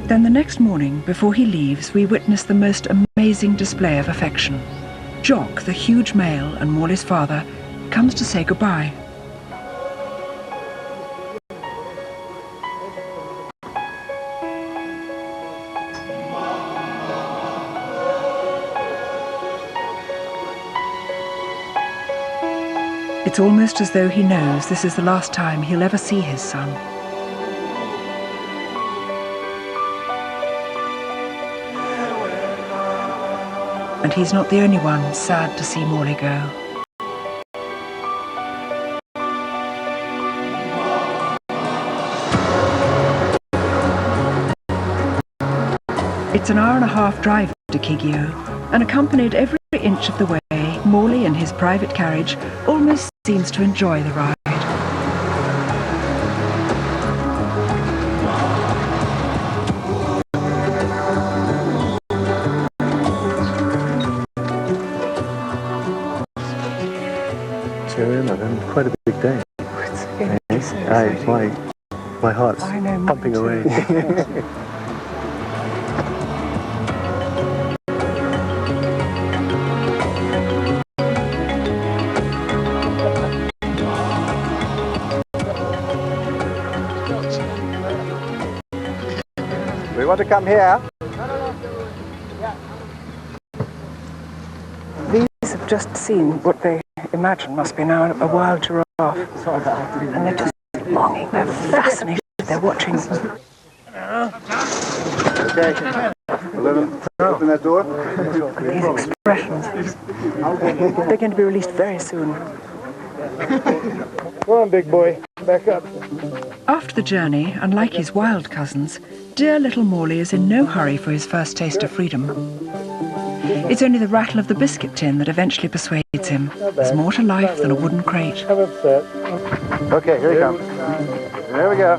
Then the next morning, before he leaves, we witness the most amazing display of affection. Jock, the huge male and Morley's father, comes to say goodbye. It's almost as though he knows this is the last time he'll ever see his son. And he's not the only one sad to see Morley go. It's an hour-and-a-half drive to Kigio, and accompanied every inch of the way, Morley in his private carriage almost seems to enjoy the ride. Joanna, then quite a big day. My heart's pumping away. We want to come here. These have just seen what they imagine must be now a wild giraffe. And they're just longing, they're fascinated, they're watching. Okay. 11. Open that door. These expressions. They're going to be released very soon. Come on, big boy. Back up. After the journey, unlike his wild cousins, dear little Morley is in no hurry for his first taste of freedom. It's only the rattle of the biscuit tin that eventually persuades him. There's more to life than a wooden crate. I'm upset. Okay, here he comes. There we go.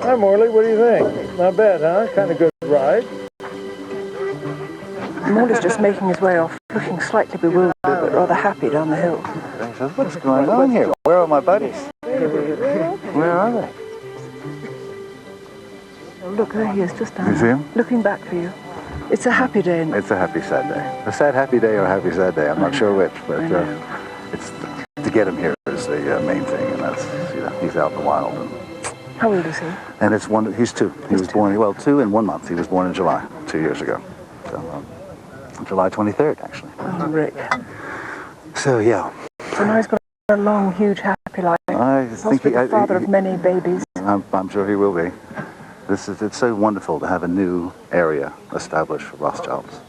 Hi, Morley. What do you think? Not bad, huh? Kind of good ride. Morley's just making his way off, looking slightly bewildered but rather happy down the hill. He says, what's going on here? Where are my buddies? Where are they? Oh, look, there he is, just down You see him? looking back for you. It's a happy day. It's a happy, sad day. A sad, happy day or a happy, sad day. I'm not sure which, but it's to get him here is the main thing, and that's, you know, he's out in the wild. And how old is he? And it's one. He's 2. He was born, well, 2 in 1 month. He was born in July, 2 years ago. So, July 23rd, actually. Oh, Rick. So, yeah. So now he's got a long, huge, happy life. I think the father of many babies. I'm sure he will be. It's so wonderful to have a new area established for Rothschilds.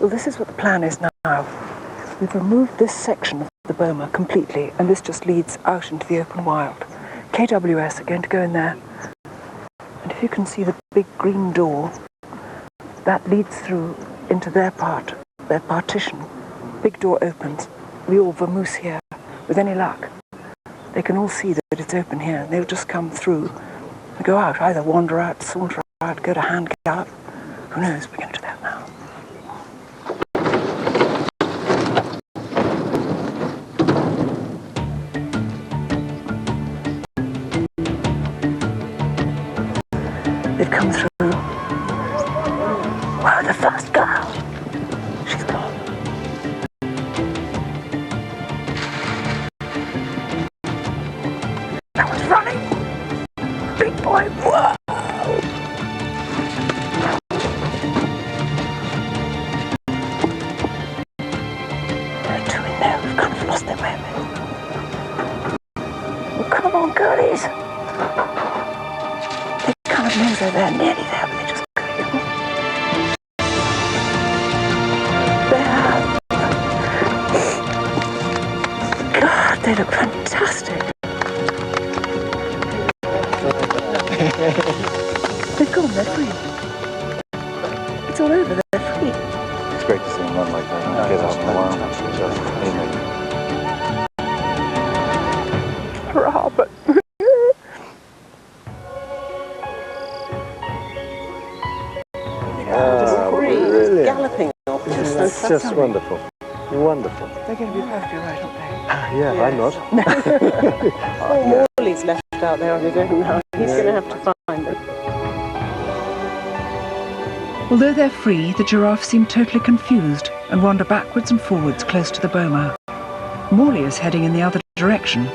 Well, this is what the plan is now. We've removed this section of the boma completely, and this just leads out into the open wild. KWS are going to go in there, and if you can see the big green door, that leads through into their part, their partition. Big door opens. We all vamoose here. With any luck, they can all see that it's open here, and they'll just come through and go out, either wander out, saunter out, go to hand gallop. Who knows? We're going to do that now. They've come through. Wow, the first girl. She's gone. That one's running. Big boy, whoa. There are 2 in there. We've kind of lost their way a bit. Well, come on, girlies. Kind of know they're nearly there, but they just go. There. God, they look fantastic. They've gone, they're free. It's all over, they're free. It's great to see him run like that. Get out in the wild. Hurrah, but... Really? Galloping off. It's just wonderful. Wonderful. They're going to be perfectly right, aren't they? Yeah, yes. I'm not. Morley's left out there on his own now. He's going to have to find them. Although they're free, the giraffes seem totally confused and wander backwards and forwards close to the boma. Morley is heading in the other direction.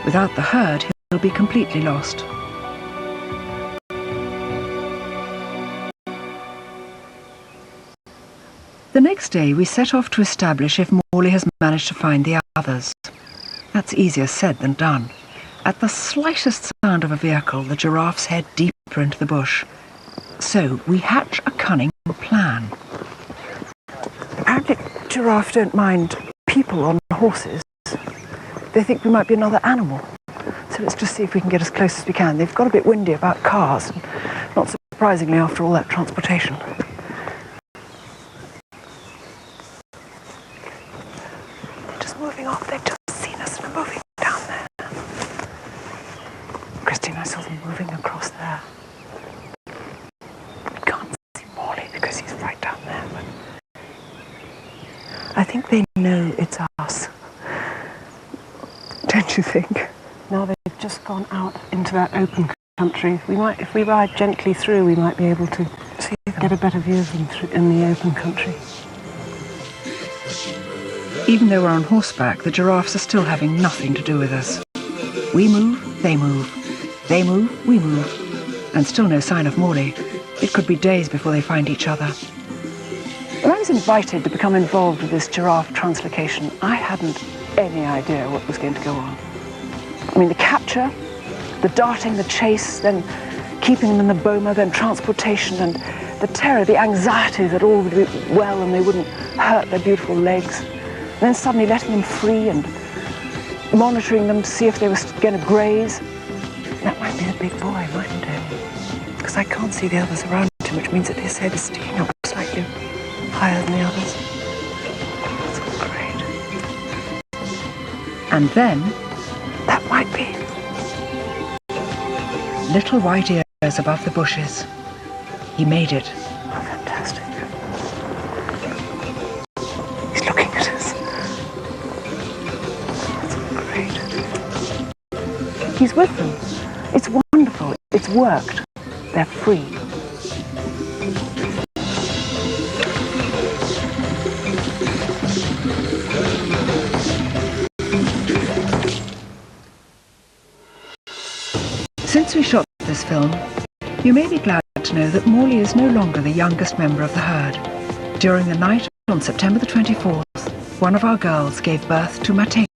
Without the herd, he'll be completely lost. The next day, we set off to establish if Morley has managed to find the others. That's easier said than done. At the slightest sound of a vehicle, the giraffes head deeper into the bush. So we hatch a cunning plan. Apparently, giraffes don't mind people on horses. They think we might be another animal. So let's just see if we can get as close as we can. They've got a bit windy about cars, not surprisingly after all that transportation. They're just moving off. They've just seen us and are moving down there. Christine, I saw them moving across there. We can't see Morley because he's right down there. But I think they know it's us. Don't you think? Now they've just gone out into that open country. We might, if we ride gently through, we might be able to get a better view of them in the open country. Even though we're on horseback, the giraffes are still having nothing to do with us. We move, they move. They move, we move. And still no sign of Morley. It could be days before they find each other. When I was invited to become involved with this giraffe translocation, I hadn't any idea what was going to go on. I mean, the capture The darting, the chase, then keeping them in the boma, then transportation, and the terror, the anxiety that all would be well and they wouldn't hurt their beautiful legs. And then suddenly letting them free and monitoring them to see if they were going to graze. That might be the big boy, mightn't it? Because I can't see the others around him, which means that his head is sticking up slightly higher than the others. That's all great. And then, that might be. Little white ears above the bushes. He made it. Oh, fantastic. He's looking at us. That's great. He's with them. It's wonderful. It's worked. They're free. Since we shot this film, you may be glad to know that Morley is no longer the youngest member of the herd. During the night on September the 24th, one of our girls gave birth to Matego.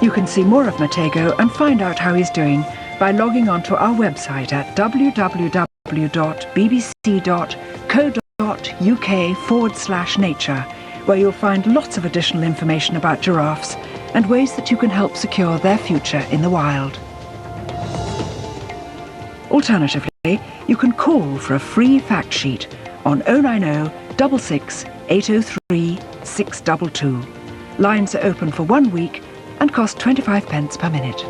You can see more of Matego and find out how he's doing by logging on to our website at www.bbc.co.uk/nature, where you'll find lots of additional information about giraffes and ways that you can help secure their future in the wild. Alternatively, you can call for a free fact sheet on 090 66 803 622. Lines are open for 1 week and cost 25 pence per minute.